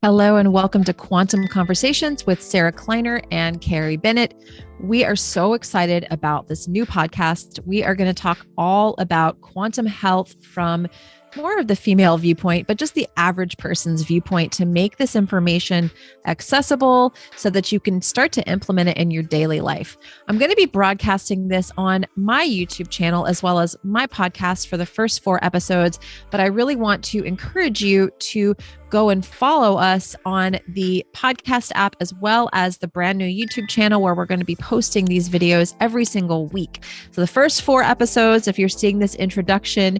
Hello and welcome to Quantum Conversations with Sarah Kleiner and Carrie Bennett. We are so excited about this new podcast. We are going to talk all about quantum health from more of the female viewpoint, but just the average person's viewpoint to make this information accessible so that you can start to implement it in your daily life. I'm going to be broadcasting this on my YouTube channel as well as my podcast for the first 4 episodes, but I really want to encourage you to go and follow us on the podcast app as well as the brand new YouTube channel where we're going to be posting these videos every single week. So the first 4 episodes, if you're seeing this introduction,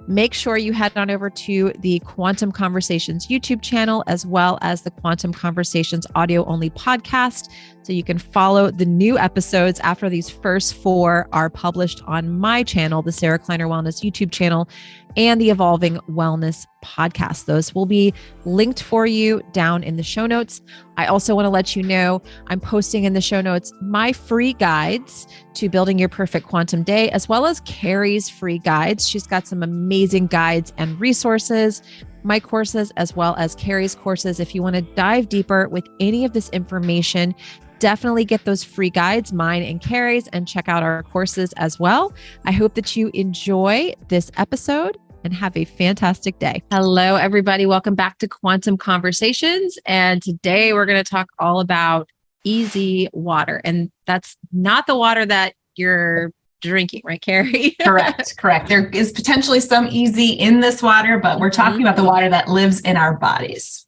make sure you head on over to the Quantum Conversations YouTube channel as well as the Quantum Conversations audio only podcast so you can follow the new episodes after these first 4 are published on my channel, the Sarah Kleiner Wellness YouTube channel, and the Evolving Wellness podcast. Those will be linked for you down in the show notes. I also want to let you know I'm posting in the show notes my free guides to building your perfect quantum day, as well as Carrie's free guides. She's got some amazing guides and resources, my courses, as well as Carrie's courses. If you want to dive deeper with any of this information, definitely get those free guides, mine and Carrie's, and check out our courses as well. I hope that you enjoy this episode and have a fantastic day. Hello, everybody. Welcome back to Quantum Conversations. And today we're going to talk all about easy water. And that's not the water that you're drinking, right, Carrie? Correct. There is potentially some easy in this water, but we're talking about the water that lives in our bodies.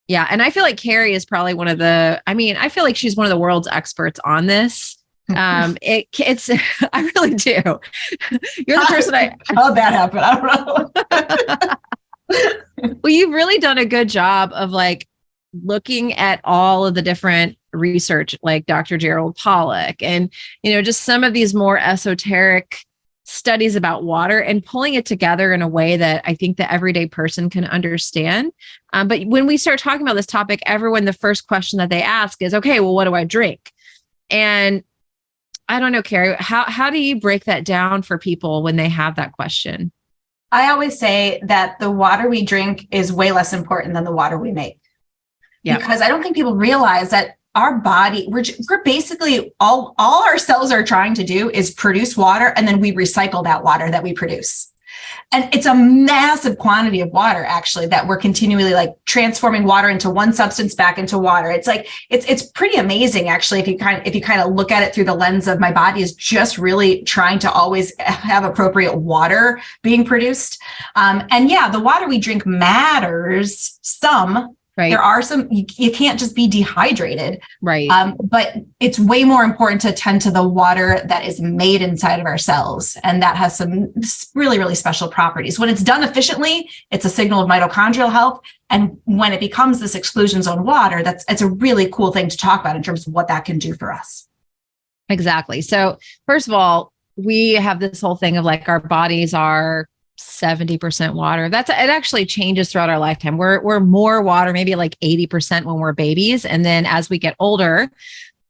Yeah. And I feel like Carrie is probably I feel like she's one of the world's experts on this. It's I really do. You're the person how'd that happen? I don't know. Well, you've really done a good job of like looking at all of the different research, like Dr. Gerald Pollack and, just some of these more esoteric studies about water and pulling it together in a way that I think the everyday person can understand. But when we start talking about this topic, the first question that they ask is, okay, well, what do I drink? And I don't know, Carrie, how do you break that down for people when they have that question? I always say that the water we drink is way less important than the water we make. Yeah. Because I don't think people realize that our body, we're basically all our cells are trying to do is produce water, and then we recycle that water that we produce. And it's a massive quantity of water, actually, that we're continually like transforming water into one substance back into water. It's like, it's pretty amazing, actually, if you kind of look at it through the lens of my body is just really trying to always have appropriate water being produced. And yeah, the water we drink matters some. Right. There are some, you can't just be dehydrated. Right. But it's way more important to tend to the water that is made inside of our cells. And that has some really, really special properties. When it's done efficiently, it's a signal of mitochondrial health. And when it becomes this exclusion zone water, it's a really cool thing to talk about in terms of what that can do for us. Exactly. So first of all, we have this whole thing of like our bodies are 70% water. It actually changes throughout our lifetime. We're more water, maybe like 80% when we're babies. And then as we get older,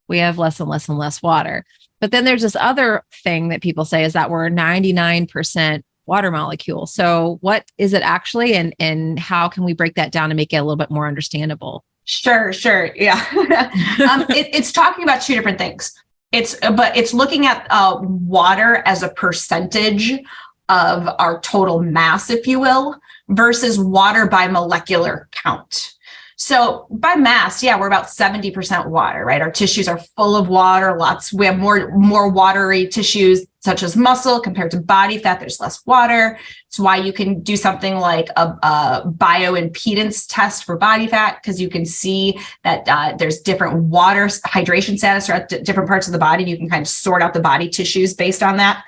we have less and less and less water. But then there's this other thing that people say is that we're 99% water molecule. So what is it actually? And how can we break that down and make it a little bit more understandable? Sure. Yeah. It's talking about 2 different things. It's looking at water as a percentage of our total mass, if you will, versus water by molecular count. So by mass, yeah, we're about 70% water, right? Our tissues are full of water, we have more watery tissues such as muscle compared to body fat. There's less water. It's why you can do something like a bioimpedance test for body fat, because you can see that there's different water hydration status throughout different parts of the body. You can kind of sort out the body tissues based on that.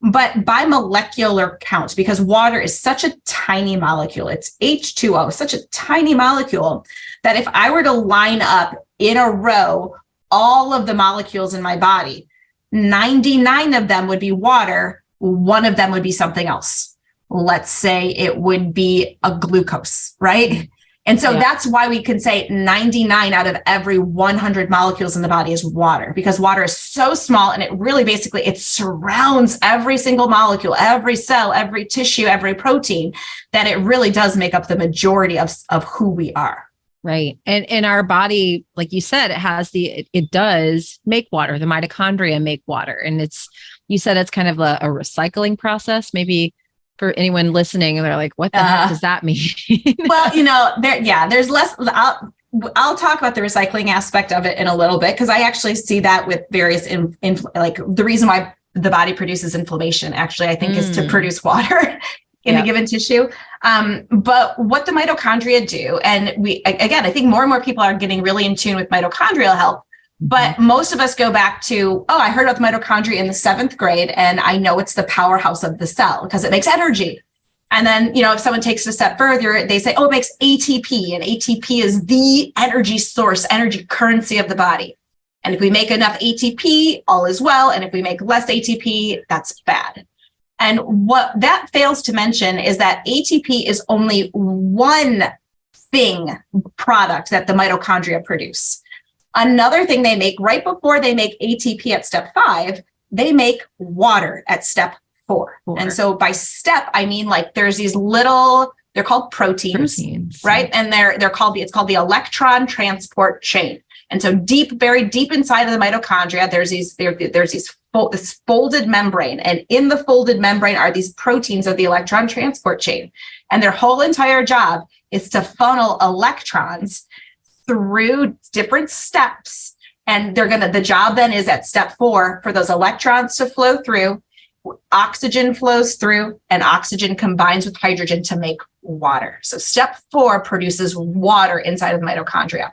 But by molecular count, because water is such a tiny molecule, it's H2O, such a tiny molecule that if I were to line up in a row all of the molecules in my body, 99 of them would be water, 1 of them would be something else. Let's say it would be a glucose, right? And so that's why we can say 99 out of every 100 molecules in the body is water, because water is so small and it really basically, it surrounds every single molecule, every cell, every tissue, every protein, that it really does make up the majority of who we are. Right. And our body, like you said, it does make water. The mitochondria make water. And you said it's kind of a recycling process. Maybe for anyone listening, they're like, what the heck does that mean? Well, there's less. I'll talk about the recycling aspect of it in a little bit, because I actually see that with various, like the reason why the body produces inflammation, actually, I think is to produce water in a given tissue. But what the mitochondria do, and I think more and more people are getting really in tune with mitochondrial health, but most of us go back to, I heard about the mitochondria in the 7th grade, and I know it's the powerhouse of the cell because it makes energy. And then, if someone takes it a step further, they say, it makes ATP, and ATP is the energy source, energy currency of the body. And if we make enough ATP, all is well. And if we make less ATP, that's bad. And what that fails to mention is that ATP is only one product that the mitochondria produce. Another thing they make right before they make ATP at step 5, they make water at step 4. And so by step, I mean, like, there's these they're called proteins, right? And it's called the electron transport chain. And so very deep inside of the mitochondria, there's this folded membrane, and in the folded membrane are these proteins of the electron transport chain. And their whole entire job is to funnel electrons through different steps. And the job then is at step 4 for those electrons to flow through. Oxygen flows through, and oxygen combines with hydrogen to make water. So step 4 produces water inside of the mitochondria.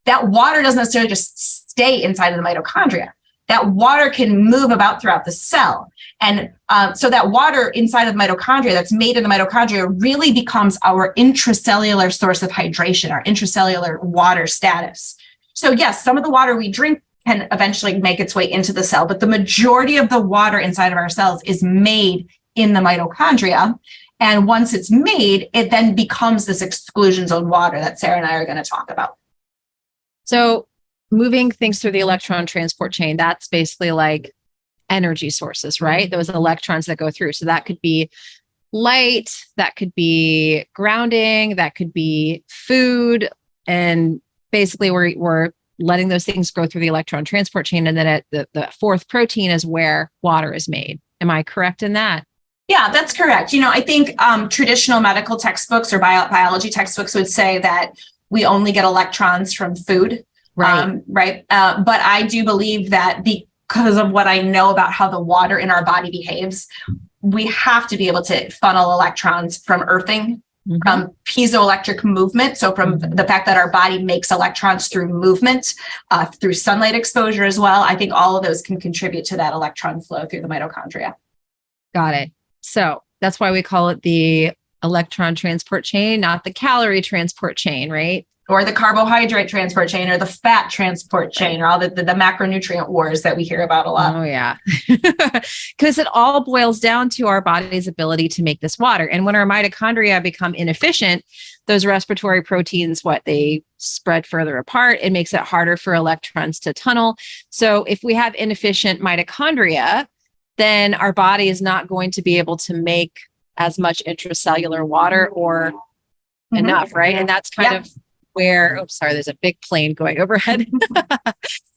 That water doesn't necessarily just stay inside of the mitochondria. That water can move about throughout the cell. And so that water inside of the mitochondria that's made in the mitochondria really becomes our intracellular source of hydration, our intracellular water status. So yes, some of the water we drink can eventually make its way into the cell, but the majority of the water inside of our cells is made in the mitochondria. And once it's made, it then becomes this exclusion zone water that Sarah and I are going to talk about. So moving things through the electron transport chain, that's basically like energy sources, right? Those electrons that go through. So that could be light, that could be grounding, that could be food. And basically we're letting those things go through the electron transport chain. And then at the 4th protein is where water is made. Am I correct in that? Yeah, that's correct. I think traditional medical textbooks or biology textbooks would say that we only get electrons from food. Right. But I do believe that because of what I know about how the water in our body behaves, we have to be able to funnel electrons from earthing, from piezoelectric movement. So from the fact that our body makes electrons through movement, through sunlight exposure as well. I think all of those can contribute to that electron flow through the mitochondria. Got it. So that's why we call it the electron transport chain, not the calorie transport chain, right? Or the carbohydrate transport chain, or the fat transport chain, or all the macronutrient wars that we hear about a lot. Oh, yeah. Because it all boils down to our body's ability to make this water. And when our mitochondria become inefficient, those respiratory proteins, they spread further apart. It makes it harder for electrons to tunnel. So if we have inefficient mitochondria, then our body is not going to be able to make as much intracellular water or enough, right? And that's kind of where, there's a big plane going overhead.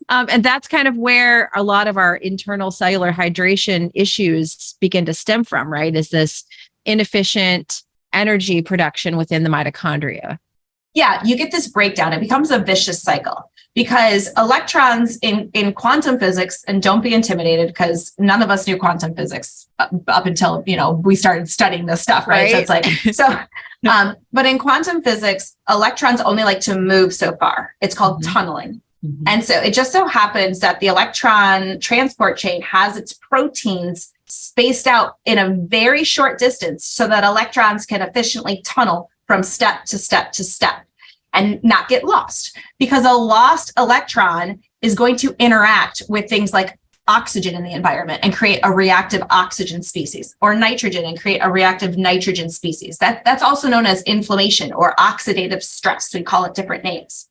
And that's kind of where a lot of our internal cellular hydration issues begin to stem from, right? Is this inefficient energy production within the mitochondria. Yeah, you get this breakdown. It becomes a vicious cycle because electrons in quantum physics, and don't be intimidated because none of us knew quantum physics up until, we started studying this stuff, right? So it's like, but in quantum physics, electrons only like to move so far. It's called tunneling. And so it just so happens that the electron transport chain has its proteins spaced out in a very short distance so that electrons can efficiently tunnel from step to step to step and not get lost, because a lost electron is going to interact with things like oxygen in the environment and create a reactive oxygen species, or nitrogen and create a reactive nitrogen species. That's also known as inflammation or oxidative stress. We call it different names.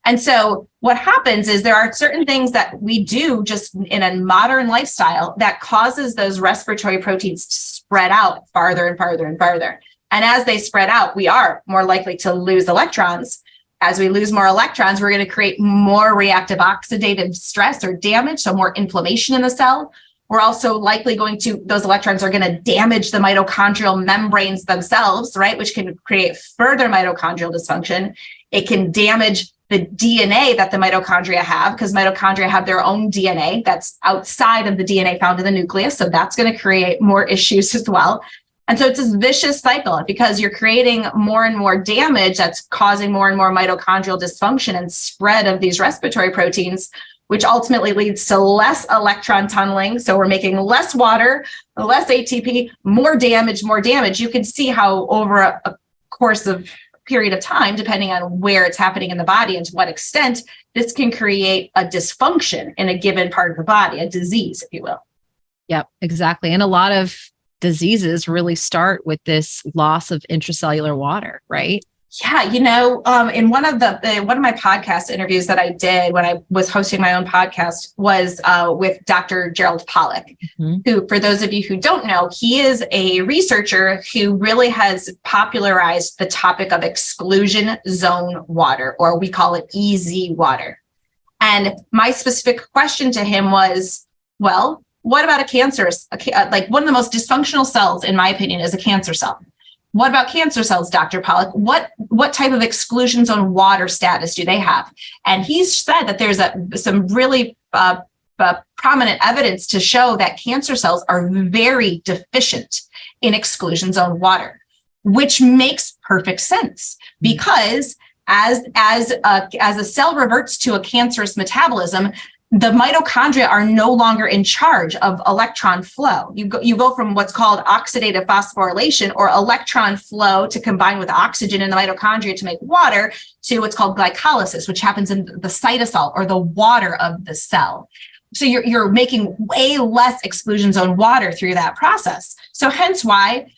And so what happens is there are certain things that we do just in a modern lifestyle that causes those respiratory proteins to spread out farther and farther and farther. And as they spread out, we are more likely to lose electrons. As we lose more electrons, we're going to create more reactive oxidative stress or damage, so more inflammation in the cell. We're also likely those electrons are going to damage the mitochondrial membranes themselves, right? Which can create further mitochondrial dysfunction. It can damage the DNA that the mitochondria have, because mitochondria have their own DNA that's outside of the DNA found in the nucleus. So that's going to create more issues as well. And so it's this vicious cycle, because you're creating more and more damage that's causing more and more mitochondrial dysfunction and spread of these respiratory proteins, which ultimately leads to less electron tunneling. So we're making less water, less ATP, more damage, more damage. You can see how over a course of period of time, depending on where it's happening in the body and to what extent, this can create a dysfunction in a given part of the body, a disease, if you will. Yep, exactly. And a lot of diseases really start with this loss of intracellular water, right? Yeah, in one of my podcast interviews that I did when I was hosting my own podcast was with Dr. Gerald Pollack, who, for those of you who don't know, he is a researcher who really has popularized the topic of exclusion zone water, or we call it EZ water. And my specific question to him was, well, what about a cancerous, like one of the most dysfunctional cells, in my opinion, is a cancer cell. What about cancer cells, Dr. Pollack? What type of exclusion zone water status do they have? And he's said that there's some really prominent evidence to show that cancer cells are very deficient in exclusion zone water, which makes perfect sense, because as a cell reverts to a cancerous metabolism, the mitochondria are no longer in charge of electron flow. You go from what's called oxidative phosphorylation, or electron flow to combine with oxygen in the mitochondria to make water, to what's called glycolysis, which happens in the cytosol, or the water of the cell. So you're making way less exclusion zone water through that process. So hence why,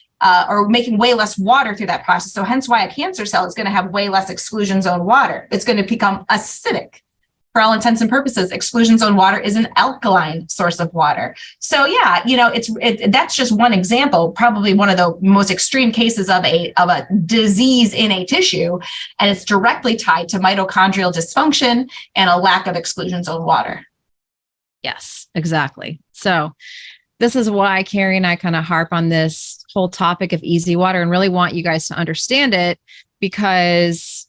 or making way less water through that process. So hence why a cancer cell is going to have way less exclusion zone water. It's going to become acidic. For all intents and purposes, exclusion zone water is an alkaline source of water. So yeah, that's just one example, probably one of the most extreme cases of a disease in a tissue, and it's directly tied to mitochondrial dysfunction and a lack of exclusion zone water. Yes, exactly. So this is why Carrie and I kind of harp on this whole topic of easy water and really want you guys to understand it, because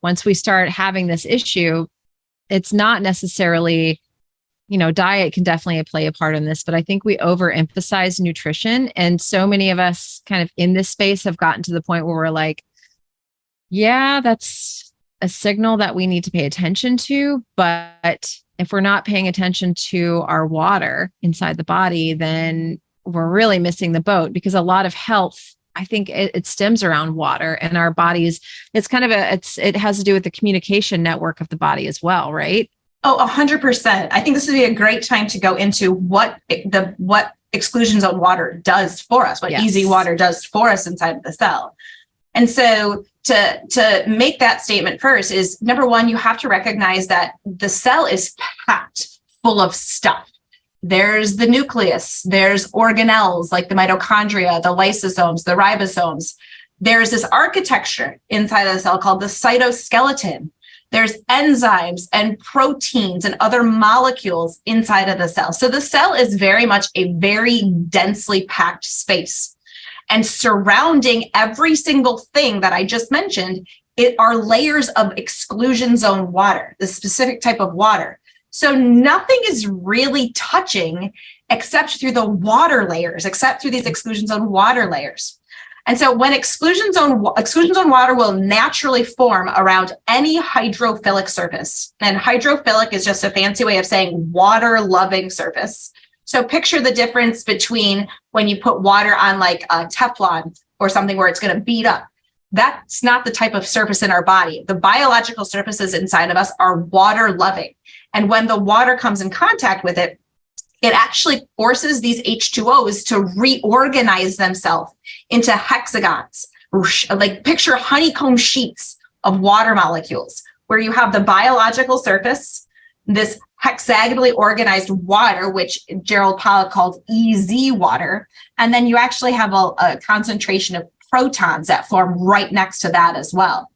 once we start having this issue, it's not necessarily, diet can definitely play a part in this, but I think we overemphasize nutrition. And so many of us kind of in this space have gotten to the point where we're like, yeah, that's a signal that we need to pay attention to. But if we're not paying attention to our water inside the body, then we're really missing the boat, because a lot of health, I think it stems around water and our bodies. It's kind of it has to do with the communication network of the body as well, right? Oh, 100%. I think this would be a great time to go into what exclusion zone water does for us, what easy water does for us inside of the cell. And so to make that statement first is, number one, you have to recognize that the cell is packed full of stuff. There's the nucleus, there's organelles like the mitochondria, the lysosomes, the ribosomes. There's this architecture inside of the cell called the cytoskeleton. There's enzymes and proteins and other molecules inside of the cell. So the cell is very much a very densely packed space. And surrounding every single thing that I just mentioned, it are layers of exclusion zone water, the specific type of water. So nothing is really touching except through the water layers, except through these exclusion zone water layers. And so when exclusion zone water will naturally form around any hydrophilic surface, and hydrophilic is just a fancy way of saying water-loving surface. So picture the difference between when you put water on like a Teflon or something where it's going to beat up. That's not the type of surface in our body. The biological surfaces inside of us are water-loving. And when the water comes in contact with it, it actually forces these H2Os to reorganize themselves into hexagons. Like picture honeycomb sheets of water molecules, where you have the biological surface, this hexagonally organized water, which Gerald Pollack called EZ water, and then you actually have a concentration of protons that form right next to that as well.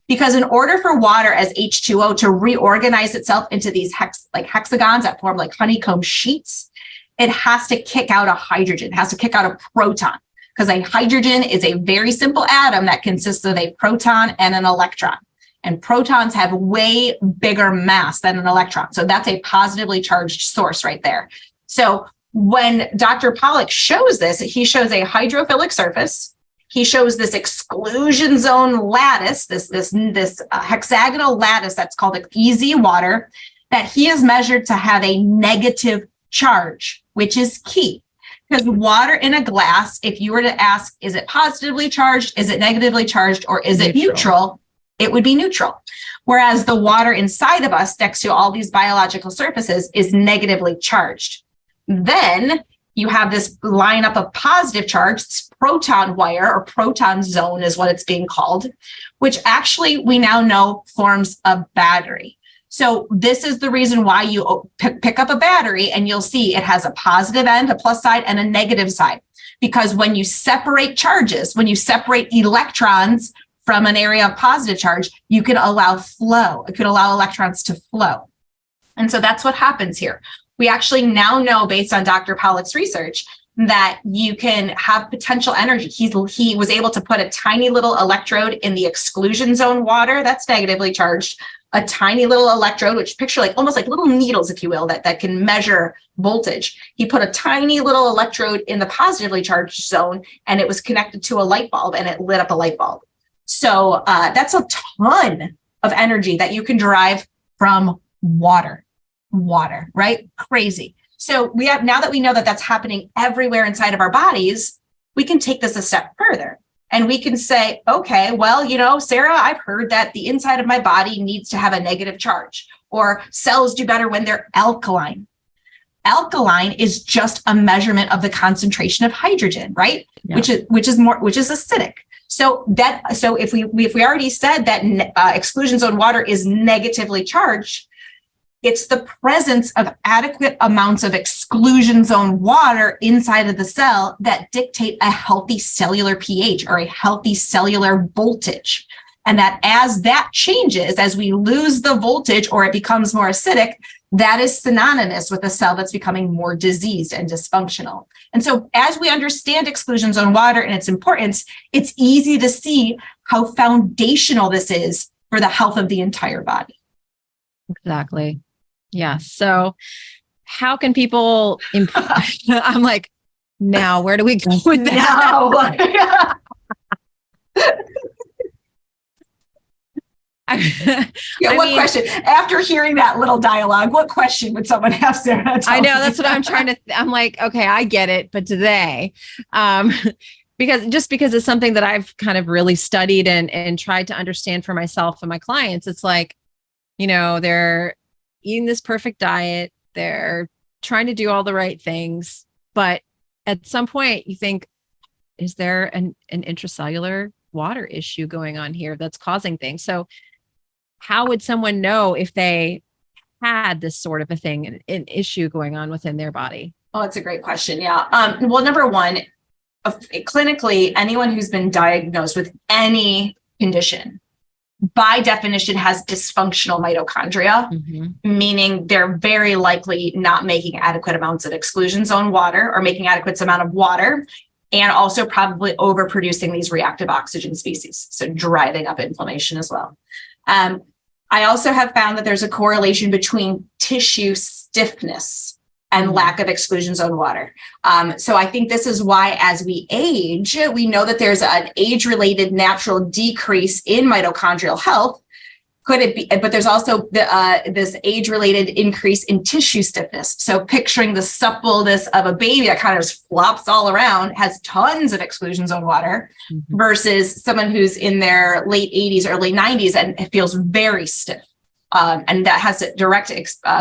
Because in order for water as H2O to reorganize itself into these hexagons that form like honeycomb sheets, it has to kick out a hydrogen, it has to kick out a proton, because a hydrogen is a very simple atom that consists of a proton and an electron. And protons have way bigger mass than an electron. So that's a positively charged source right there. So when Dr. Pollack shows this, he shows a hydrophilic surface. He shows this exclusion zone lattice, this hexagonal lattice that's called easy water, that he has measured to have a negative charge, which is key. Because water in a glass, if you were to ask, is it positively charged, is it negatively charged, or is it neutral? It would be neutral. Whereas the water inside of us, next to all these biological surfaces, is negatively charged. Then you have this lineup of positive charge, proton wire or proton zone is what it's being called, which actually we now know forms a battery. So this is the reason why you pick up a battery and you'll see it has a positive end, a plus side, and a negative side. Because when you separate charges, when you separate electrons from an area of positive charge, you can allow flow. It could allow electrons to flow. And so that's what happens here. We actually now know, based on Dr. Pollack's research, that you can have potential energy. He was able to put a tiny little electrode in the exclusion zone water that's negatively charged, a tiny little electrode, which picture like almost like little needles, if you will, that can measure voltage. He put a tiny little electrode in the positively charged zone, and it was connected to a light bulb, and it lit up a light bulb. So that's a ton of energy that you can derive from water, right? Crazy. So we have, now that we know that that's happening everywhere inside of our bodies, we can take this a step further. And we can say, okay, well, Sarah, I've heard that the inside of my body needs to have a negative charge, or cells do better when they're alkaline. Alkaline is just a measurement of the concentration of hydrogen, right? Yeah. Which is acidic. So if we already said that exclusion zone water is negatively charged, it's the presence of adequate amounts of exclusion zone water inside of the cell that dictate a healthy cellular pH or a healthy cellular voltage. And that as that changes, as we lose the voltage or it becomes more acidic, that is synonymous with a cell that's becoming more diseased and dysfunctional. And so as we understand exclusion zone water and its importance, it's easy to see how foundational this is for the health of the entire body. Exactly. Yeah. So how can people improve? I'm like, now where do we go with that? What question? After hearing that little dialogue, what question would someone have, Sarah? I know, that's what I'm trying to, I'm like, okay, I get it. But today, because it's something that I've kind of really studied and tried to understand for myself and my clients, it's like, they're eating this perfect diet, they're trying to do all the right things, but at some point you think, is there an intracellular water issue going on here that's causing things? So how would someone know if they had this sort of a thing, an issue going on within their body? Oh, that's a great question. Yeah. Well, number one, clinically, anyone who's been diagnosed with any condition, by definition, has dysfunctional mitochondria, meaning they're very likely not making adequate amounts of exclusion zone water or making adequate amount of water, and also probably overproducing these reactive oxygen species, so driving up inflammation as well. I also have found that there's a correlation between tissue stiffness and lack of exclusion zone water. So I think this is why, as we age, we know that there's an age-related natural decrease in mitochondrial health. Could it be? But there's also this age-related increase in tissue stiffness. So picturing the suppleness of a baby that kind of just flops all around, has tons of exclusion zone water, versus someone who's in their late 80s, early 90s, and it feels very stiff. And that has a direct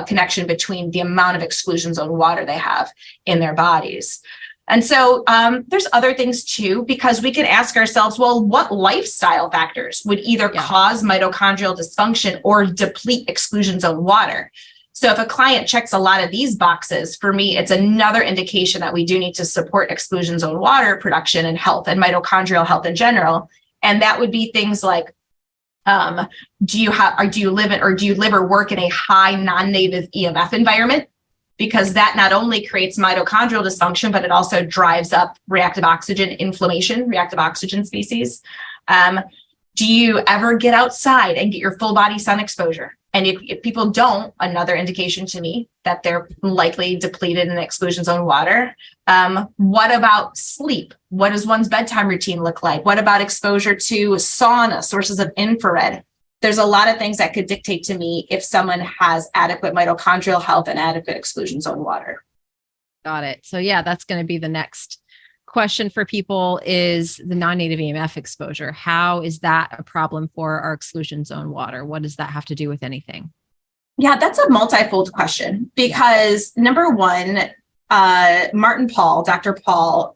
connection between the amount of exclusion zone water they have in their bodies. And so there's other things too, because we can ask ourselves, well, what lifestyle factors would either cause mitochondrial dysfunction or deplete exclusion zone water? So if a client checks a lot of these boxes, for me, it's another indication that we do need to support exclusion zone water production and health and mitochondrial health in general. And that would be things like Do you live or work in a high non-native EMF environment? Because that not only creates mitochondrial dysfunction, but it also drives up reactive oxygen inflammation, reactive oxygen species. Do you ever get outside and get your full body sun exposure? And if people don't, another indication to me that they're likely depleted in exclusion zone water. What about sleep? What does one's bedtime routine look like? What about exposure to sauna, sources of infrared? There's a lot of things that could dictate to me if someone has adequate mitochondrial health and adequate exclusion zone water. Got it. So yeah, that's going to be the next question for people is the non-native EMF exposure. How is that a problem for our exclusion zone water? What does that have to do with anything? Yeah, that's a multifold question because number one, Dr. Paul,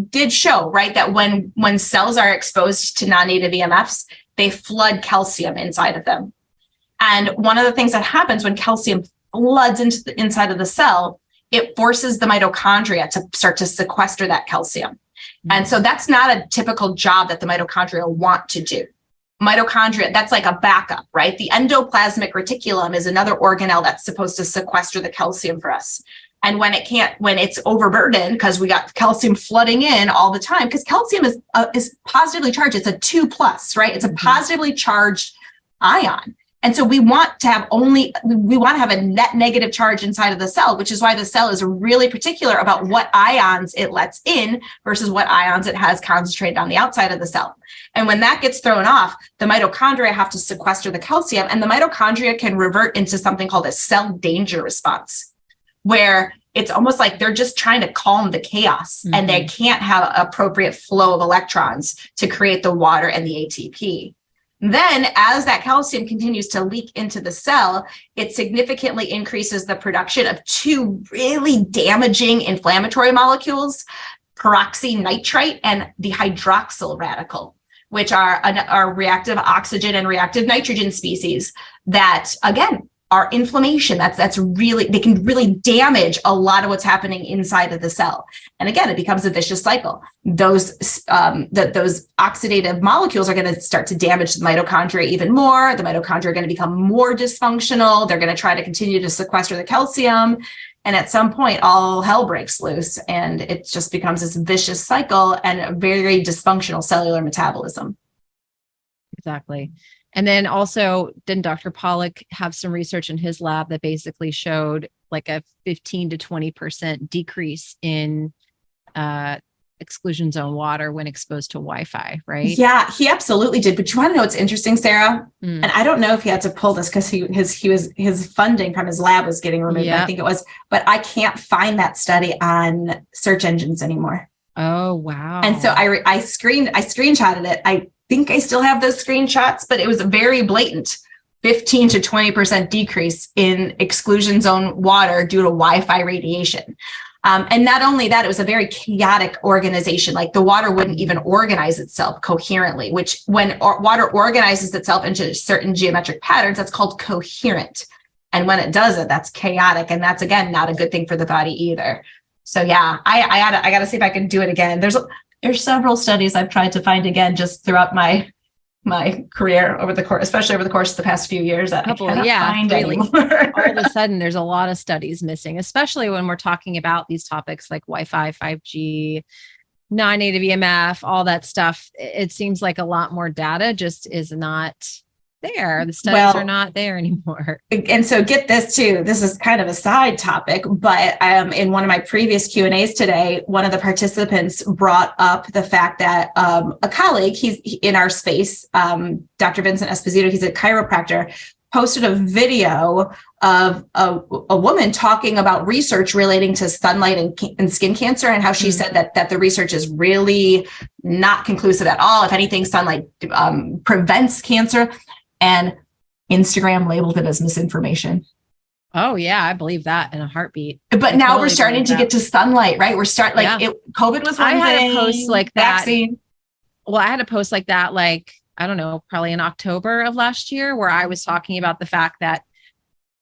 did show, right, that when cells are exposed to non-native EMFs, they flood calcium inside of them. And one of the things that happens when calcium floods into the inside of the cell, it forces the mitochondria to start to sequester that calcium. Mm-hmm. And so that's not a typical job that the mitochondria want to do. Mitochondria, that's like a backup, right? The endoplasmic reticulum is another organelle that's supposed to sequester the calcium for us. And when it's overburdened, because we got calcium flooding in all the time, because calcium is positively charged. It's a 2+, right? It's a positively charged ion. And so we want to have a net negative charge inside of the cell, which is why the cell is really particular about what ions it lets in versus what ions it has concentrated on the outside of the cell. And when that gets thrown off, the mitochondria have to sequester the calcium, and the mitochondria can revert into something called a cell danger response, where it's almost like they're just trying to calm the chaos and they can't have appropriate flow of electrons to create the water and the ATP. Then as that calcium continues to leak into the cell, it significantly increases the production of two really damaging inflammatory molecules, peroxynitrite and the hydroxyl radical, which are reactive oxygen and reactive nitrogen species that, again, are inflammation. That's really, they can really damage a lot of what's happening inside of the cell. And again, it becomes a vicious cycle. Those oxidative molecules are going to start to damage the mitochondria even more. The mitochondria are going to become more dysfunctional. They're going to try to continue to sequester the calcium. And at some point, all hell breaks loose and it just becomes this vicious cycle and a very dysfunctional cellular metabolism. Exactly. And then also, didn't Dr. Pollack have some research in his lab that basically showed like a 15 to 20% decrease in exclusion zone water when exposed to Wi-Fi, right? Yeah, he absolutely did. But you want to know what's interesting, Sarah? And I don't know if he had to pull this because his funding from his lab was getting removed. I think it was, but I can't find that study on search engines anymore. Oh, wow. And so I screenshotted it. I think I still have those screenshots, but it was a very blatant 15 to 20% decrease in exclusion zone water due to Wi-Fi radiation. And not only that, it was a very chaotic organization. Like the water wouldn't even organize itself coherently, which when water organizes itself into certain geometric patterns, that's called coherent. And when it doesn't, that's chaotic. And that's, again, not a good thing for the body either. So yeah, I got to see if I can do it again. There's several studies I've tried to find again just throughout my career especially over the course of the past few years that I cannot find anymore. All of a sudden, there's a lot of studies missing, especially when we're talking about these topics like Wi-Fi, 5G, non-native EMF, all that stuff. It seems like a lot more data just is not there. The studies are not there anymore. And so get this too. This is kind of a side topic, but in one of my previous Q&As today, one of the participants brought up the fact that a colleague, he's in our space, Dr. Vincent Esposito, he's a chiropractor, posted a video of a woman talking about research relating to sunlight and skin cancer and how she said that the research is really not conclusive at all. If anything, sunlight prevents cancer. And Instagram labeled it as misinformation. Oh yeah, I believe that in a heartbeat. But now we're starting to get to sunlight, right? COVID was one thing. I had a post like that. Vaccine. Well, I had a post like that, like, I don't know, probably in October of last year, where I was talking about the fact that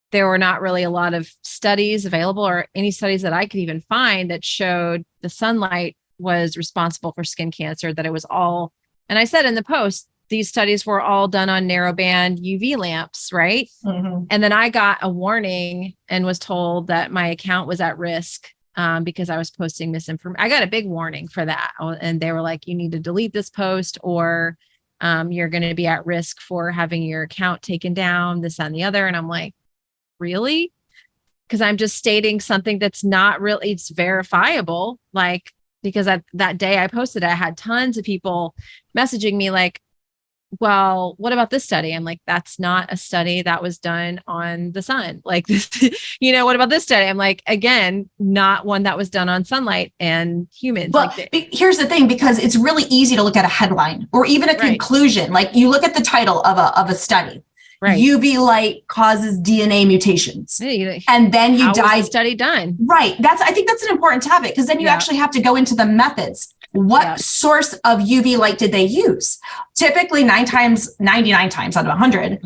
there were not really a lot of studies available or any studies that I could even find that showed the sunlight was responsible for skin cancer, that it was all, and I said in the post, these studies were all done on narrowband UV lamps, right? Mm-hmm. And then I got a warning and was told that my account was at risk because I was posting misinformation. I got a big warning for that. And they were like, you need to delete this post, or you're going to be at risk for having your account taken down, this, that, and the other. And I'm like, really? Because I'm just stating something that's not really, it's verifiable. Like, because that day I posted, I had tons of people messaging me like, well, what about this study? I'm like, that's not a study that was done on the sun. Like this, what about this study? I'm like, again, not one that was done on sunlight and humans. But here's the thing, because it's really easy to look at a headline or even a conclusion. Like you look at the title of a study. Right. UV light causes DNA mutations. And then you die. Study done. Right. I think that's an important topic, because then you actually have to go into the methods. What source of UV light did they use? Typically 99 times out of 100,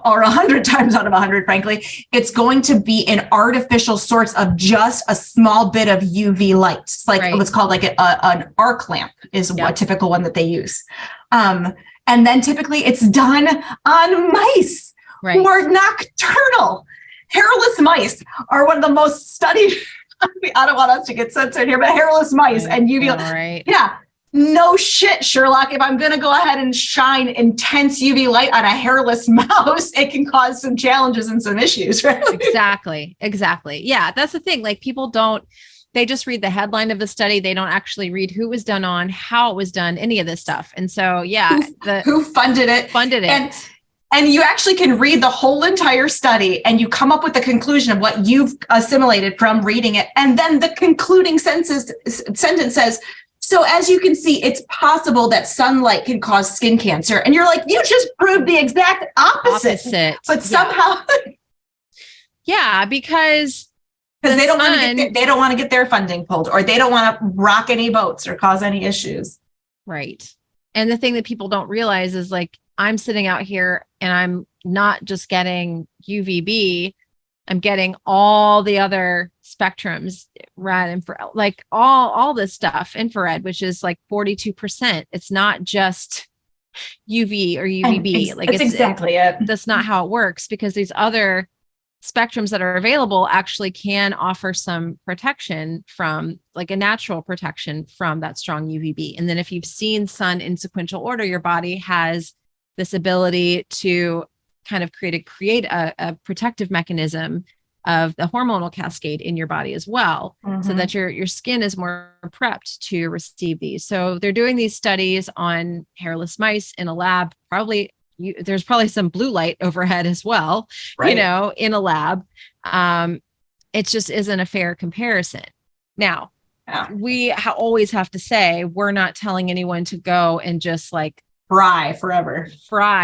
or 100 times out of 100, frankly, it's going to be an artificial source of just a small bit of UV light. It's like what's called like an arc lamp is a typical one that they use. And then typically it's done on mice who are nocturnal. Hairless mice are one of the most studied. I don't want us to get censored here, but hairless mice and UV. Right. Yeah. No shit, Sherlock. If I'm going to go ahead and shine intense UV light on a hairless mouse, it can cause some challenges and some issues, right? Exactly. Yeah. That's the thing. Like they just read the headline of the study. They don't actually read who it was done on, how it was done, any of this stuff. And so, who funded it. And you actually can read the whole entire study and you come up with the conclusion of what you've assimilated from reading it. And then the concluding sentence says, so as you can see, it's possible that sunlight can cause skin cancer. And you're like, you just proved the exact opposite. But somehow. Because they don't want to get their funding pulled, or they don't want to rock any boats or cause any issues. Right. And the thing that people don't realize is like, I'm sitting out here and I'm not just getting UVB, I'm getting all the other spectrums, red, infrared, like all this stuff, infrared, which is like 42%. It's not just UV or UVB. It's exactly it. That's not how it works, because these other spectrums that are available actually can offer some protection from, like a natural protection from that strong UVB. And then if you've seen sun in sequential order, your body has this ability to kind of create a protective mechanism of the hormonal cascade in your body as well, so that your skin is more prepped to receive these. So they're doing these studies on hairless mice in a lab. There's probably some blue light overhead as well, in a lab. It just isn't a fair comparison. Now, we always have to say, we're not telling anyone to go and just like fry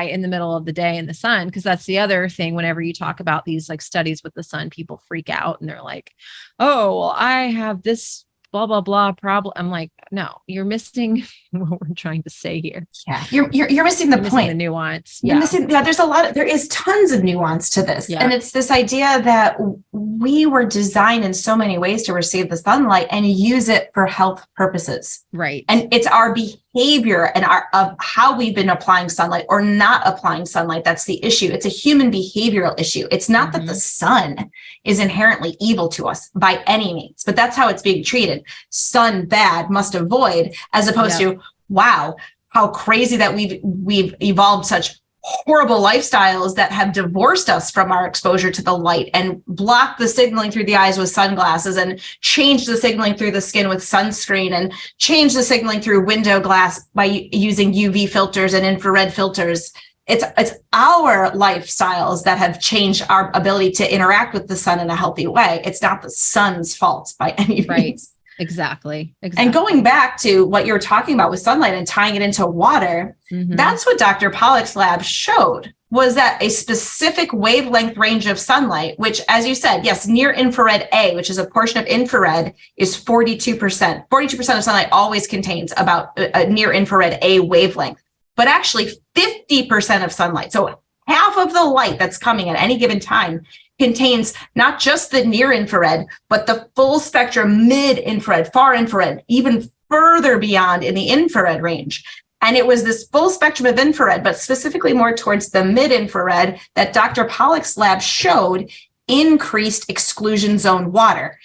in the middle of the day in the sun. Because that's the other thing. Whenever you talk about these like studies with the sun, people freak out and they're like, oh, well, I have this blah, blah, blah problem. I'm like, no, you're missing what we're trying to say here. Yeah. You're missing the point. Missing the nuance. There is tons of nuance to this. Yeah. And it's this idea that we were designed in so many ways to receive the sunlight and use it for health purposes. Right. And it's our behavior and of how we've been applying sunlight or not applying sunlight. That's the issue. It's a human behavioral issue. It's not that the sun is inherently evil to us by any means, but that's how it's being treated. Sun bad, must avoid, as opposed to, wow, how crazy that we've evolved such horrible lifestyles that have divorced us from our exposure to the light and blocked the signaling through the eyes with sunglasses and changed the signaling through the skin with sunscreen and changed the signaling through window glass by using UV filters and infrared filters. It's our lifestyles that have changed our ability to interact with the sun in a healthy way. It's not the sun's fault by any means. Right. Exactly. And going back to what you were talking about with sunlight and tying it into water, that's what Dr. Pollack's lab showed, was that a specific wavelength range of sunlight, which, as you said, yes, near infrared A, which is a portion of infrared, is 42%. 42% of sunlight always contains about a near infrared A wavelength, but actually 50% of sunlight, so half of the light that's coming at any given time, contains not just the near infrared, but the full spectrum mid infrared, far infrared, even further beyond in the infrared range. And it was this full spectrum of infrared, but specifically more towards the mid-infrared that Dr. Pollack's lab showed increased exclusion zone water.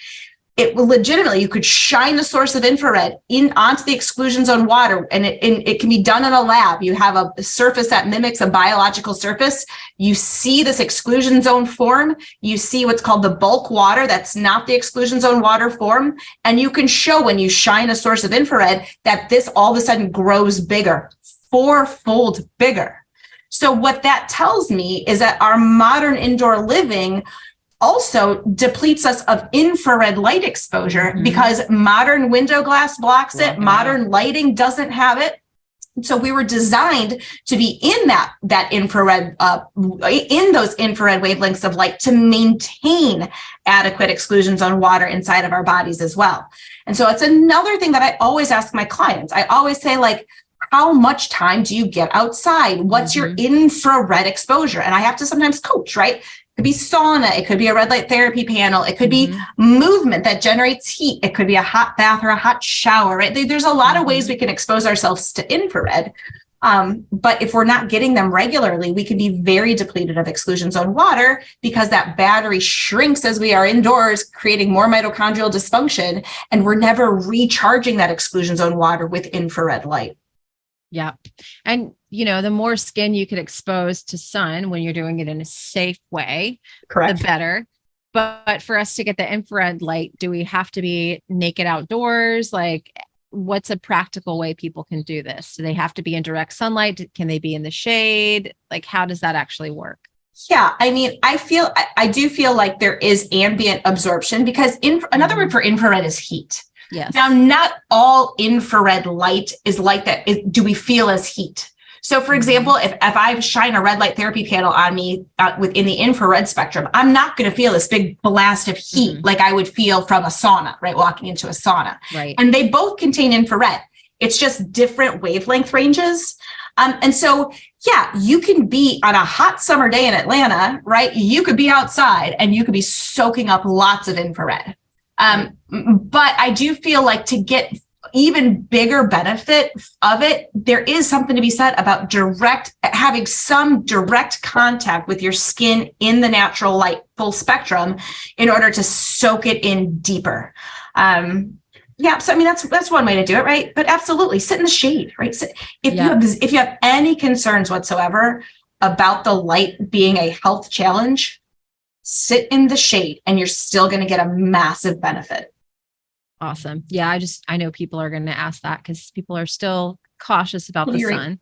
It legitimately, you could shine a source of infrared onto the exclusion zone water, and it can be done in a lab. You have a surface that mimics a biological surface. You see this exclusion zone form. You see what's called the bulk water. That's not the exclusion zone water form. And you can show when you shine a source of infrared that this all of a sudden grows bigger, fourfold bigger. So what that tells me is that our modern indoor living also depletes us of infrared light exposure because modern window glass blocks it. Modern lighting doesn't have it. So we were designed to be in that infrared, in those infrared wavelengths of light to maintain adequate exclusion zone water inside of our bodies as well. And so it's another thing that I always ask my clients. I always say, like, how much time do you get outside? What's your infrared exposure? And I have to sometimes coach, right? It could be sauna. It could be a red light therapy panel. It could be movement that generates heat. It could be a hot bath or a hot shower, right? There's a lot of ways we can expose ourselves to infrared. But if we're not getting them regularly, we can be very depleted of exclusion zone water because that battery shrinks as we are indoors, creating more mitochondrial dysfunction. And we're never recharging that exclusion zone water with infrared light. Yeah. And, the more skin you could expose to sun when you're doing it in a safe way, correct, the better. But for us to get the infrared light, do we have to be naked outdoors? Like, what's a practical way people can do this? Do they have to be in direct sunlight? Can they be in the shade? Like, how does that actually work? Yeah, I mean, I do feel like there is ambient absorption because another word for infrared is heat. Yes. Now, not all infrared light is like that. Do we feel as heat? So, for example, if I shine a red light therapy panel on me within the infrared spectrum, I'm not going to feel this big blast of heat like I would feel from a sauna, right? Walking into a sauna. Right. And they both contain infrared. It's just different wavelength ranges. And so, yeah, you can be on a hot summer day in Atlanta, right? You could be outside and you could be soaking up lots of infrared. But I do feel like to get even bigger benefit of it, there is something to be said about having some direct contact with your skin in the natural light, full spectrum, in order to soak it in deeper. Yeah, so I mean that's one way to do it, right? But absolutely, sit in the shade, right? If you have any concerns whatsoever about the light being a health challenge, sit in the shade and you're still going to get a massive benefit. Awesome. Yeah, I know people are going to ask that because people are still cautious about the sun.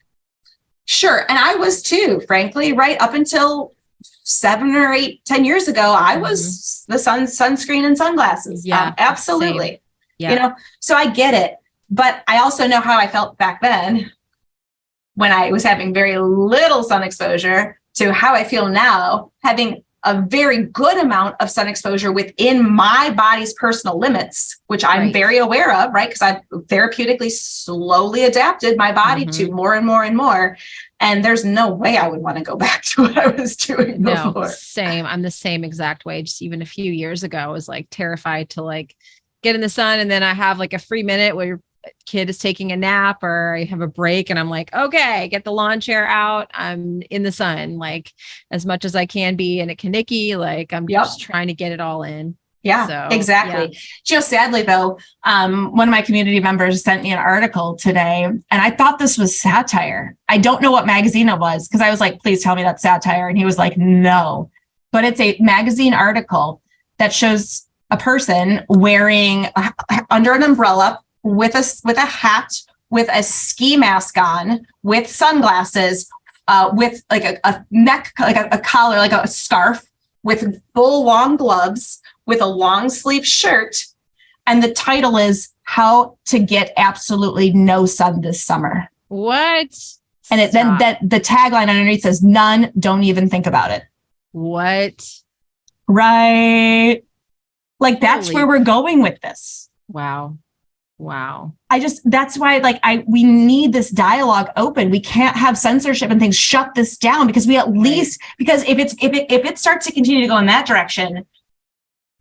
Sure. And I was too, frankly, right up until 7 or 8, 10 years ago, I was the sunscreen and sunglasses. Yeah, absolutely. Yeah. So I get it, but I also know how I felt back then when I was having very little sun exposure to how I feel now, having a very good amount of sun exposure within my body's personal limits, which I'm very aware of, right? Because I've therapeutically slowly adapted my body to more and more and more. And there's no way I would want to go back to what I was doing before. No, same. I'm the same exact way. Just even a few years ago, I was like terrified to like get in the sun. And then I have like a free minute where your kid is taking a nap or I have a break and I'm like, okay, get the lawn chair out. I'm in the sun, like as much as I can be in a kaniki, like I'm just trying to get it all in. Yeah, so, exactly. Yeah. Sadly though, one of my community members sent me an article today and I thought this was satire. I don't know what magazine it was because I was like, please tell me that's satire. And he was like, no, but it's a magazine article that shows a person wearing under an umbrella with a hat, with a ski mask on, with sunglasses, with like a neck, like a collar, like a scarf, with full long gloves, with a long sleeve shirt. And the title is How to Get Absolutely No Sun This Summer. What? And then the tagline underneath says, none, don't even think about it. What? Right. Like that's where we're going with this. Wow. That's why we need this dialogue open. We can't have censorship and things shut this down because because if it starts to continue to go in that direction,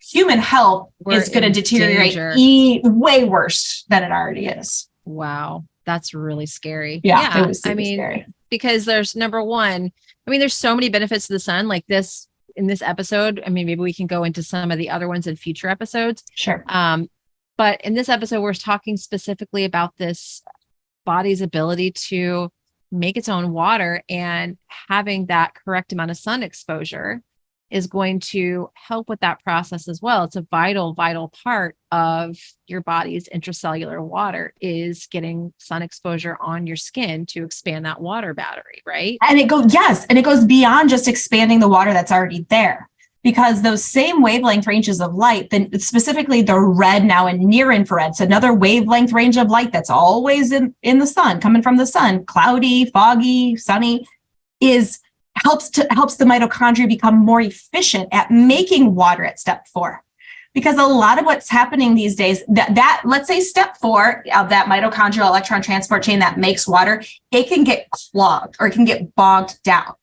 human health is going to deteriorate way worse than it already is. Wow. that's really scary. Yeah. It was super scary. Because there's number one, there's so many benefits to the sun like this in this episode. Maybe we can go into some of the other ones in future episodes. Sure. But in this episode, we're talking specifically about this body's ability to make its own water, and having that correct amount of sun exposure is going to help with that process as well. It's a vital part of your body's intracellular water, is getting sun exposure on your skin to expand that water battery, right? And it goes beyond just expanding the water that's already there, because those same wavelength ranges of light, then specifically the red now and near infrared, so another wavelength range of light that's always in the sun, coming from the sun, cloudy, foggy, sunny, helps the mitochondria become more efficient at making water at step 4. Because a lot of what's happening these days, that let's say step 4 of that mitochondrial electron transport chain that makes water, it can get clogged or it can get bogged down.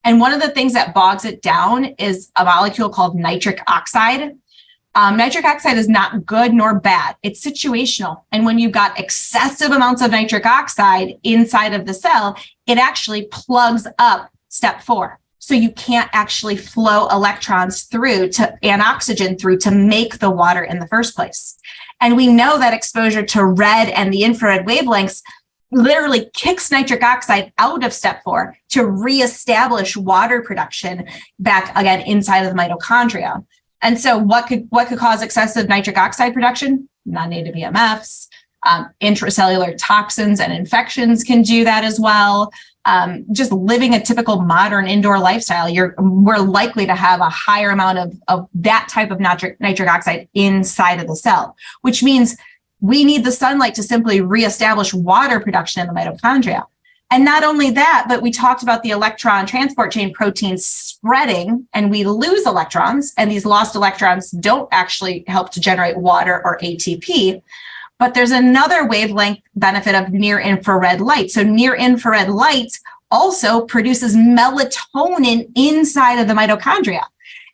And one of the things that bogs it down is a molecule called nitric oxide. Nitric oxide is not good nor bad. It's situational. And when you've got excessive amounts of nitric oxide inside of the cell, it actually plugs up step 4. So you can't actually flow electrons through and oxygen through to make the water in the first place. And we know that exposure to red and the infrared wavelengths literally kicks nitric oxide out of step 4 to reestablish water production back again inside of the mitochondria. And so what could cause excessive nitric oxide production? Non-native EMFs, intracellular toxins and infections can do that as well. Just living a typical modern indoor lifestyle, we're likely to have a higher amount of that type of nitric oxide inside of the cell, which means we need the sunlight to simply reestablish water production in the mitochondria. And not only that, but we talked about the electron transport chain proteins spreading, and we lose electrons, and these lost electrons don't actually help to generate water or ATP. But there's another wavelength benefit of near infrared light. So near infrared light also produces melatonin inside of the mitochondria.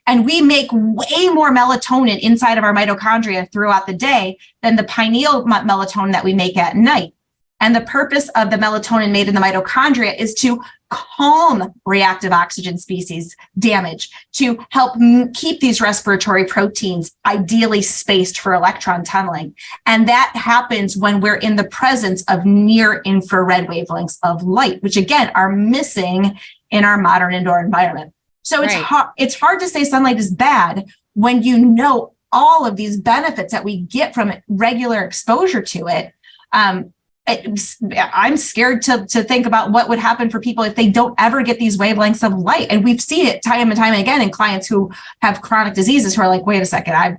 And we make way more melatonin inside of our mitochondria throughout the day than the pineal melatonin that we make at night. And the purpose of the melatonin made in the mitochondria is to calm reactive oxygen species damage, to help keep these respiratory proteins ideally spaced for electron tunneling. And that happens when we're in the presence of near infrared wavelengths of light, which again are missing in our modern indoor environment. So it's hard to say sunlight is bad when you know all of these benefits that we get from regular exposure to it. I'm scared to think about what would happen for people if they don't ever get these wavelengths of light. And we've seen it time and time again in clients who have chronic diseases who are like, wait a second, I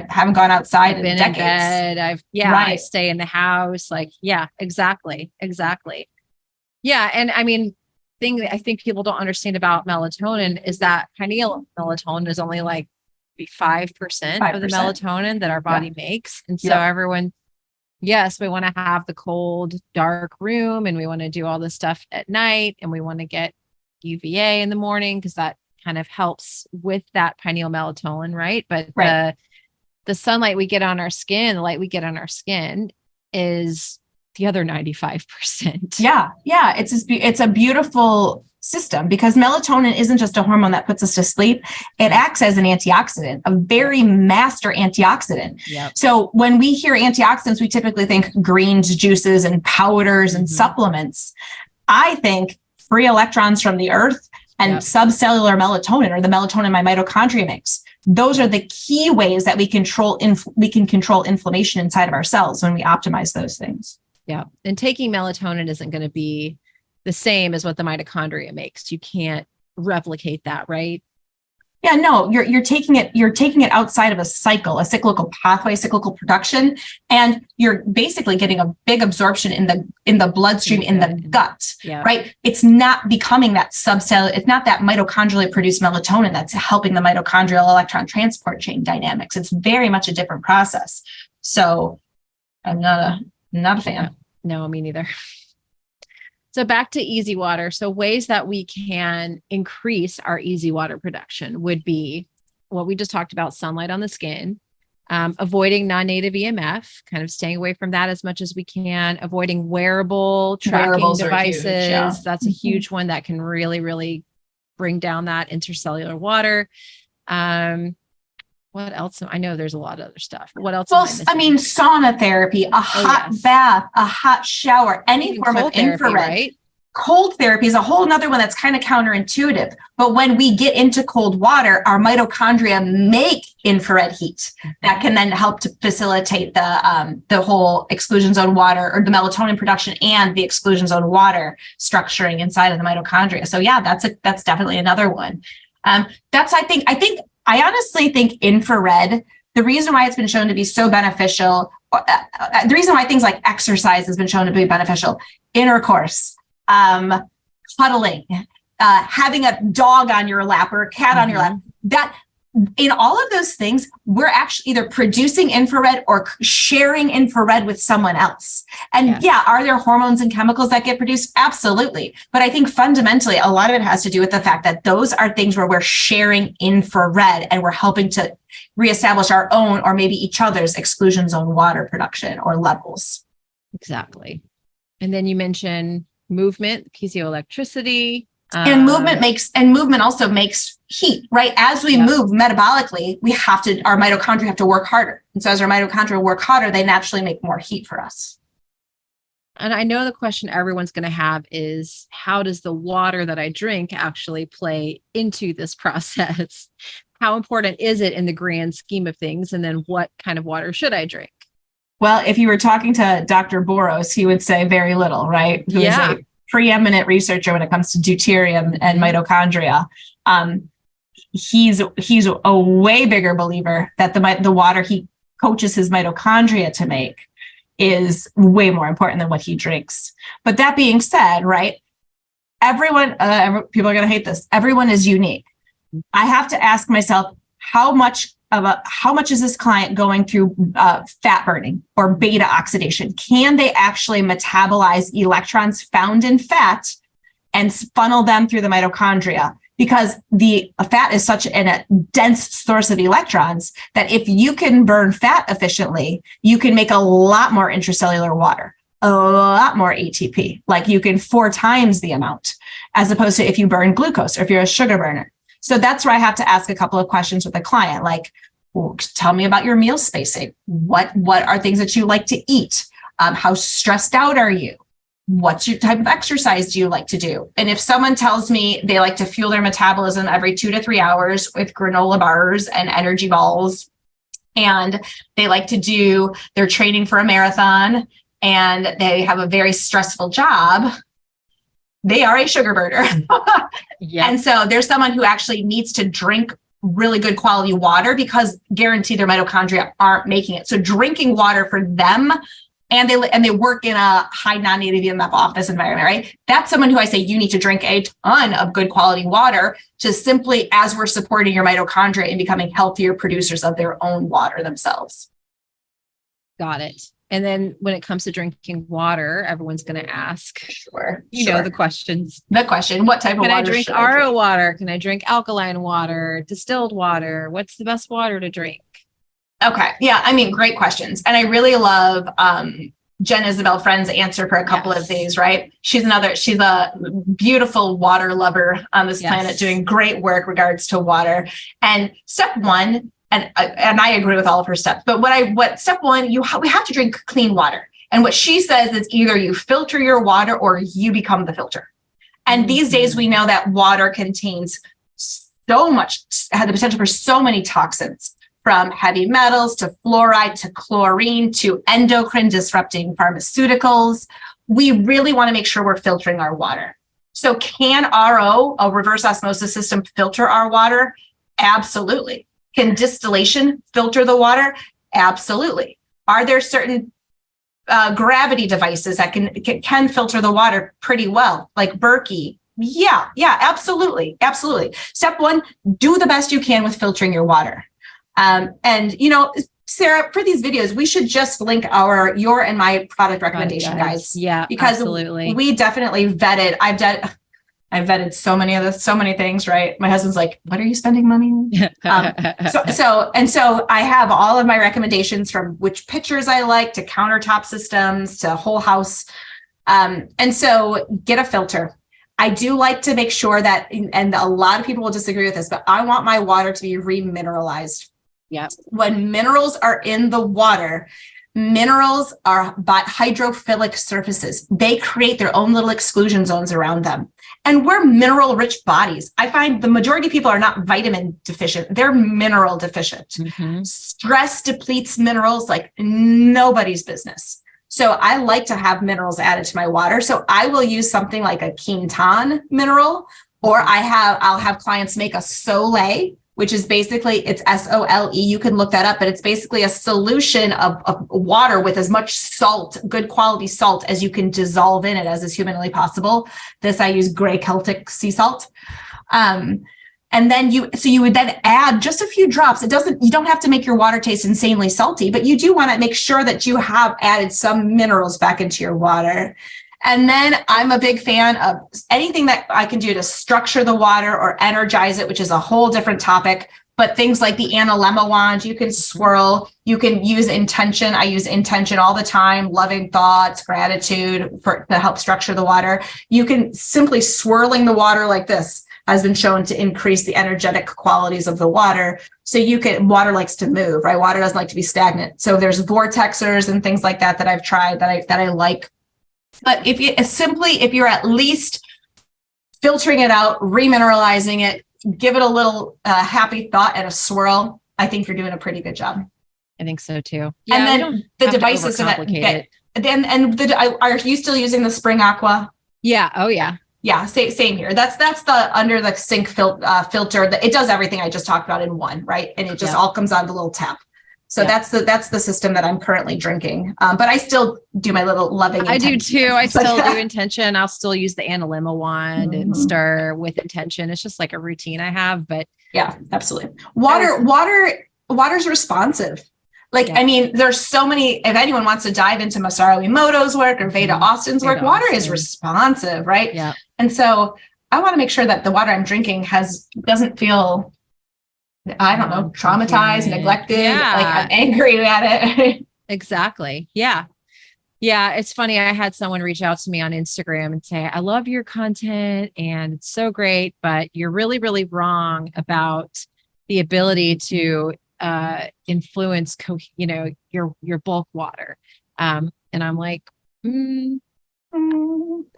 haven't gone outside in decades. In bed. I stay in the house. Exactly. Yeah. And thing that I think people don't understand about melatonin is that pineal melatonin is only like 5% of the melatonin that our body makes. And so everyone, yes, we want to have the cold, dark room, and we want to do all this stuff at night, and we want to get UVA in the morning because that kind of helps with that pineal melatonin, right? But the sunlight we get on our skin, the light we get on our skin is the other 95%. Yeah. It's a beautiful system because melatonin isn't just a hormone that puts us to sleep. It acts as an antioxidant, a very master antioxidant. Yep. So when we hear antioxidants, we typically think greens, juices, and powders and supplements. I think free electrons from the earth and subcellular melatonin, or the melatonin my mitochondria makes. Those are the key ways that we can control inflammation inside of our cells when we optimize those things. Yeah. And taking melatonin isn't going to be the same as what the mitochondria makes. You can't replicate that, right? Yeah, no, you're taking it outside of a cyclical pathway, cyclical production, and you're basically getting a big absorption in the bloodstream, in the gut, right? It's not becoming that subcellular, it's not that mitochondrially produced melatonin that's helping the mitochondrial electron transport chain dynamics. It's very much a different process. So I'm not a fan. No, me neither. So back to easy water. So ways that we can increase our easy water production would be what we just talked about: sunlight on the skin, Avoiding non-native EMF, kind of staying away from that as much as we can, avoiding wearable tracking Wearables are huge, devices. yeah. That's a huge one that can really, really bring down that intracellular water. What else? I know there's a lot of other stuff. What else? Well, I mean, sauna therapy, a hot bath, a hot shower, any form of infrared. Right? Cold therapy is a whole nother one that's kind of counterintuitive. But when we get into cold water, our mitochondria make infrared heat that can then help to facilitate the whole exclusion zone water, or the melatonin production and the exclusion zone water structuring inside of the mitochondria. So yeah, that's definitely another one. I honestly think infrared, the reason why it's been shown to be so beneficial, the reason why things like exercise has been shown to be beneficial, intercourse, cuddling, having a dog on your lap or a cat on your lap, that in all of those things, we're actually either producing infrared or sharing infrared with someone else. And yeah, are there hormones and chemicals that get produced? Absolutely. But I think fundamentally, a lot of it has to do with the fact that those are things where we're sharing infrared and we're helping to reestablish our own, or maybe each other's, exclusion zone water production or levels. Exactly. And then you mentioned movement, piezoelectricity. And movement also makes heat, right? As we move metabolically, our mitochondria have to work harder. And so as our mitochondria work harder, they naturally make more heat for us. And I know the question everyone's going to have is, how does the water that I drink actually play into this process? How important is it in the grand scheme of things? And then what kind of water should I drink? Well, if you were talking to Dr. Boros, he would say very little, right? Who is a preeminent researcher when it comes to deuterium and mitochondria. He's a way bigger believer that the water he coaches his mitochondria to make is way more important than what he drinks. But that being said, right, everyone, people are going to hate this. Everyone is unique. I have to ask myself, how much is this client going through fat burning or beta oxidation? Can they actually metabolize electrons found in fat and funnel them through the mitochondria? Because the fat is such a dense source of electrons that if you can burn fat efficiently, you can make a lot more intracellular water, a lot more ATP, like you can 4 times the amount, as opposed to if you burn glucose or if you're a sugar burner. So that's where I have to ask a couple of questions with a client, like, well, tell me about your meal spacing. What are things that you like to eat? How stressed out are you? What's your type of exercise do you like to do? And if someone tells me they like to fuel their metabolism every 2 to 3 hours with granola bars and energy balls, and they like to do their training for a marathon, and they have a very stressful job, they are a sugar burner. And so there's someone who actually needs to drink really good quality water, because guarantee their mitochondria aren't making it. So drinking water for them, and they work in a high non-native EMF office environment, right? That's someone who I say you need to drink a ton of good quality water to simply, as we're supporting your mitochondria in becoming healthier producers of their own water themselves. Got it. And then when it comes to drinking water, everyone's going to ask, you know, the questions. The question, what type of water? Can I drink RO water? Can I drink alkaline water, distilled water? What's the best water to drink? Okay. Yeah. I mean, great questions. And I really love Jen Isabel Friend's answer for a couple of these, right? She's a beautiful water lover on this planet, doing great work regards to water. And step one, and I agree with all of her steps, but what step one, we have to drink clean water. And what she says is either you filter your water or you become the filter. And these days we know that water contains so much, has the potential for so many toxins, from heavy metals to fluoride to chlorine to endocrine disrupting pharmaceuticals. We really want to make sure we're filtering our water. So can RO, a reverse osmosis system, filter our water? Absolutely. Can distillation filter the water? Absolutely. Are there certain gravity devices that can filter the water pretty well, like Berkey? Yeah, absolutely. Step one, do the best you can with filtering your water. And you know, Sarah, for these videos, we should just link your and my product recommendation guides. Yeah, because absolutely. We definitely vetted. I I've vetted so many things, right? My husband's like, what are you spending money on? So I have all of my recommendations from which pitchers I like to countertop systems to whole house. And so get a filter. I do like to make sure that, and a lot of people will disagree with this, but I want my water to be remineralized. Yeah. When minerals are in the water, minerals are hydrophilic surfaces. They create their own little exclusion zones around them. And we're mineral rich bodies. I find the majority of people are not vitamin deficient. They're mineral deficient. Mm-hmm. Stress depletes minerals like nobody's business. So I like to have minerals added to my water. So I will use something like a quinton mineral, or I'll have clients make a Sole, which is basically, it's SOLE. You can look that up, but it's basically a solution of water with as much salt, good quality salt, as you can dissolve in it as is humanly possible. This, I use gray Celtic sea salt. And then you would then add just a few drops. You don't have to make your water taste insanely salty, but you do want to make sure that you have added some minerals back into your water. And then I'm a big fan of anything that I can do to structure the water or energize it, which is a whole different topic. But things like the analemma wand, you can swirl, you can use intention. I use intention all the time, loving thoughts, gratitude to help structure the water. You can simply swirling the water like this has been shown to increase the energetic qualities of the water. So water likes to move, right? Water doesn't like to be stagnant. So there's vortexers and things like that I've tried that I like. But if you're at least filtering it out, remineralizing it, give it a little happy thought and a swirl, I think you're doing a pretty good job. I think so too. Yeah, and then the devices are you still using the Spring Aqua? Yeah. Oh yeah. Yeah, same here. That's the under the sink filter. It does everything I just talked about in one, right? And it just all comes on the little tap. So that's the system that I'm currently drinking. But I still do my little loving intention. I do too. I still do intention. I'll still use the analemma wand and stir with intention. It's just like a routine I have. But yeah, absolutely. Water's responsive. I mean, there's so many, if anyone wants to dive into Masaru Emoto's work or Veda Austin's work, water is responsive, right? Yeah. And so I want to make sure that the water I'm drinking doesn't feel, I don't know, traumatized, neglected, like I'm angry at it. Exactly. Yeah. Yeah. It's funny. I had someone reach out to me on Instagram and say, I love your content and it's so great, but you're really, really wrong about the ability to influence, your bulk water. And I'm like,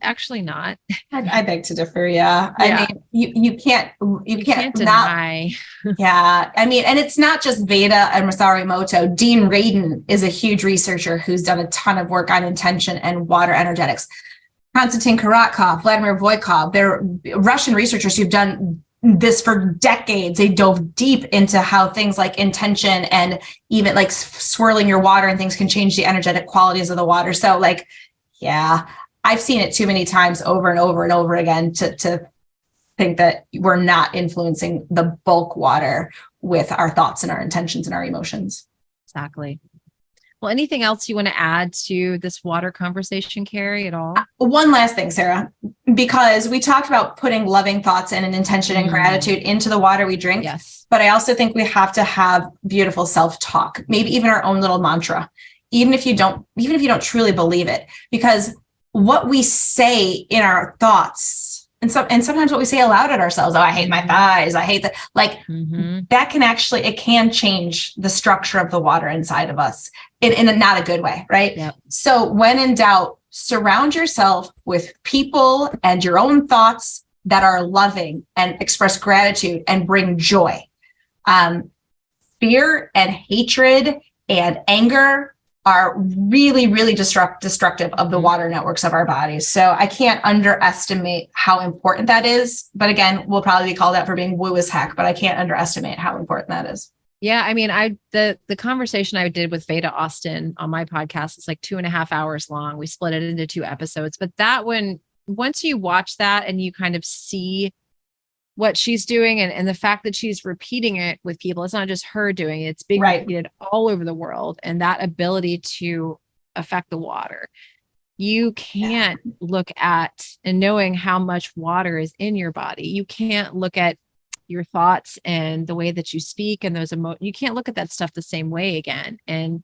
actually not. I beg to differ. Yeah. I mean, you can't deny. Yeah. I mean, and it's not just Veda and Masaru Emoto. Dean Radin is a huge researcher who's done a ton of work on intention and water energetics. Konstantin Karatkov, Vladimir Voykov, they're Russian researchers who've done this for decades. They dove deep into how things like intention and even like swirling your water and things can change the energetic qualities of the water. So I've seen it too many times over and over and over again to think that we're not influencing the bulk water with our thoughts and our intentions and our emotions. Exactly. Well, anything else you want to add to this water conversation, Carrie, at all? One last thing, Sarah, because we talked about putting loving thoughts and an intention and gratitude into the water we drink. Yes. But I also think we have to have beautiful self-talk, maybe even our own little mantra, even if you don't truly believe it, because what we say in our thoughts and sometimes what we say aloud at ourselves, I hate my thighs, I hate that, that it can change the structure of the water inside of us in a not a good way, right? Yep. So when in doubt, surround yourself with people and your own thoughts that are loving and express gratitude and bring joy. Fear and hatred and anger are really, really destructive of the water networks of our bodies. So I can't underestimate how important that is. But again, we'll probably be called out for being woo as heck, but I can't underestimate how important that is. Yeah. I mean, the conversation I did with Veda Austin on my podcast is like 2.5 hours long. We split it into 2 episodes, but once you watch that and you kind of see what she's doing and the fact that she's repeating it with people, it's not just her doing it, it's being repeated all over the world. And that ability to affect the water. You can't look at, and knowing how much water is in your body, you can't look at your thoughts and the way that you speak and those you can't look at that stuff the same way again. And,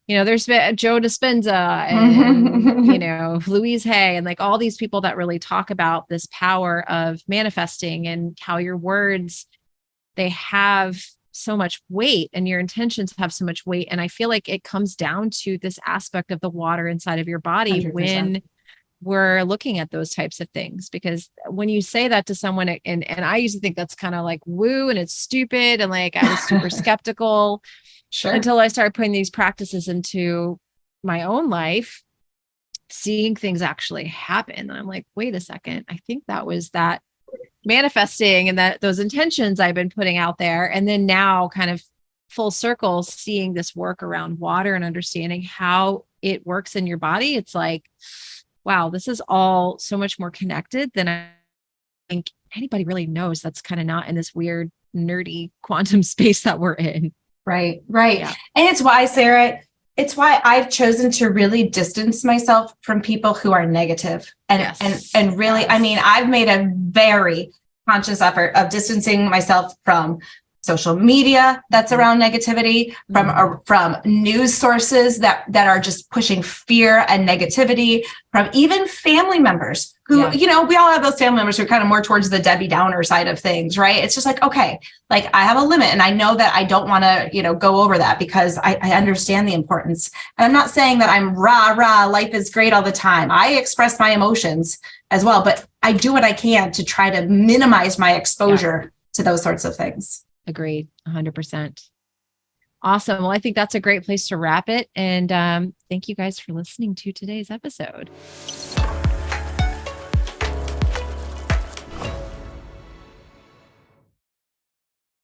there's been Joe Dispenza and Louise Hay and like all these people that really talk about this power of manifesting and how your words, they have so much weight and your intentions have so much weight. And I feel like it comes down to this aspect of the water inside of your body 100%. When we're looking at those types of things, because when you say that to someone, and I used to think that's kind of like woo and it's stupid. And like, I was super skeptical until I started putting these practices into my own life, seeing things actually happen. And I'm like, wait a second, I think that was that manifesting and that those intentions I've been putting out there. And then now kind of full circle, seeing this work around water and understanding how it works in your body. It's like, wow, this is all so much more connected than I think anybody really knows. That's kind of not in this weird, nerdy quantum space that we're in. Right. Yeah. And it's why, Sarah, it's why I've chosen to really distance myself from people who are negative and really, I mean, I've made a very conscious effort of distancing myself from social media that's around negativity, from news sources that are just pushing fear and negativity, from even family members who, we all have those family members who are kind of more towards the Debbie Downer side of things, right? It's just like, okay, like I have a limit and I know that I don't want to, go over that because I understand the importance. And I'm not saying that I'm rah, life is great all the time. I express my emotions as well, but I do what I can to try to minimize my exposure to those sorts of things. Agreed. 100%. Awesome. Well, I think that's a great place to wrap it. And thank you guys for listening to today's episode.